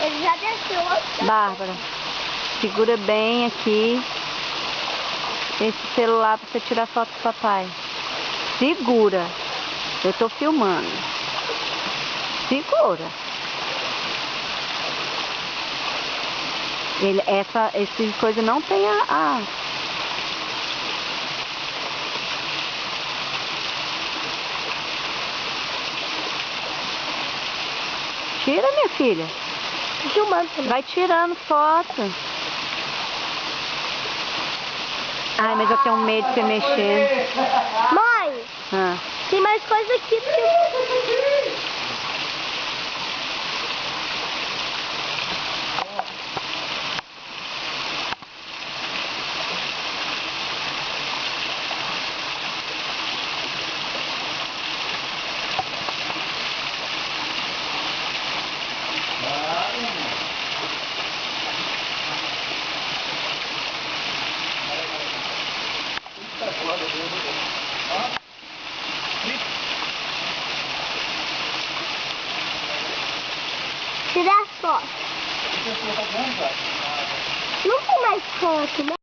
Ele já desceu. Bárbara, segura bem aqui esse celular pra você tirar foto do papai. Segura. Eu tô filmando. Segura. Esse coisa não tem a... Tira, minha filha. Tô filmando também. Vai tirando foto. Ai, mas eu tenho medo de você mexer. Mãe, tem mais coisa aqui. Tirar foto. Não tem mais foto, né?